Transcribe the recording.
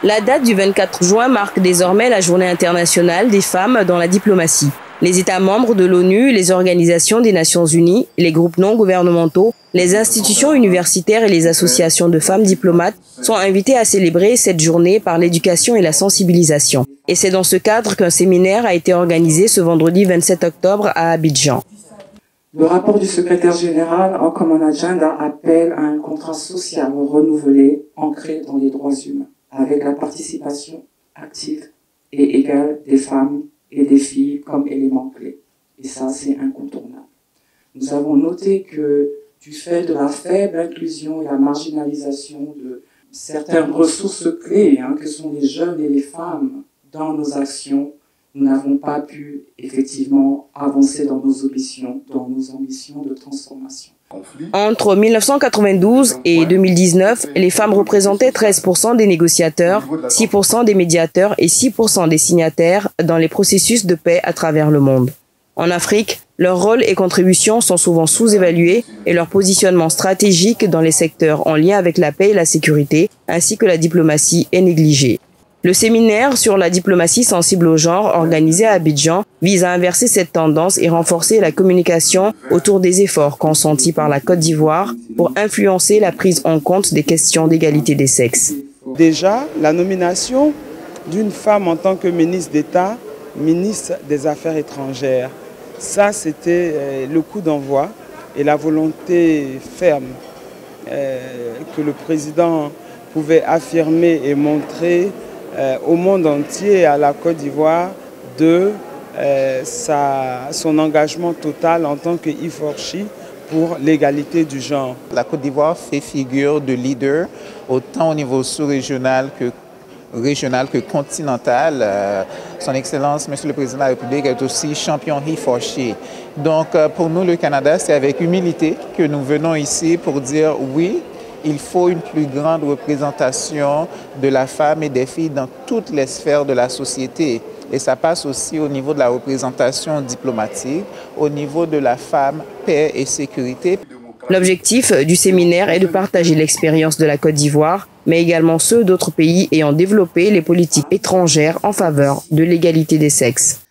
La date du 24 juin marque désormais la Journée internationale des femmes dans la diplomatie. Les États membres de l'ONU, les organisations des Nations Unies, les groupes non gouvernementaux, les institutions universitaires et les associations de femmes diplomates sont invités à célébrer cette journée par l'éducation et la sensibilisation. Et c'est dans ce cadre qu'un séminaire a été organisé ce vendredi 27 octobre à Abidjan. Le rapport du secrétaire général en Common Agenda appelle à un contrat social renouvelé, ancré dans les droits humains, avec la participation active et égale des femmes et des filles comme élément clé. Et ça, c'est incontournable. Nous avons noté que du fait de la faible inclusion et la marginalisation de certaines ressources clés, que sont les jeunes et les femmes, dans nos actions, nous n'avons pas pu effectivement avancer dans nos ambitions de transformation. Entre 1992 et 2019, les femmes représentaient 13% des négociateurs, 6% des médiateurs et 6% des signataires dans les processus de paix à travers le monde. En Afrique, leur rôle et contributions sont souvent sous-évalués et leur positionnement stratégique dans les secteurs en lien avec la paix et la sécurité, ainsi que la diplomatie, est négligé. Le séminaire sur la diplomatie sensible au genre organisé à Abidjan vise à inverser cette tendance et renforcer la communication autour des efforts consentis par la Côte d'Ivoire pour influencer la prise en compte des questions d'égalité des sexes. Déjà, la nomination d'une femme en tant que ministre d'État, ministre des Affaires étrangères, ça c'était le coup d'envoi et la volonté ferme que le président pouvait affirmer et montrer au monde entier, à la Côte d'Ivoire, de son engagement total en tant que IFORCHI pour l'égalité du genre. La Côte d'Ivoire fait figure de leader autant au niveau sous-régional que continental. Son Excellence, Monsieur le Président de la République, est aussi champion IFORCHI. Donc pour nous, le Canada, c'est avec humilité que nous venons ici pour dire oui, il faut une plus grande représentation de la femme et des filles dans toutes les sphères de la société. Et ça passe aussi au niveau de la représentation diplomatique, au niveau de la femme, paix et sécurité. L'objectif du séminaire est de partager l'expérience de la Côte d'Ivoire, mais également ceux d'autres pays ayant développé les politiques étrangères en faveur de l'égalité des sexes.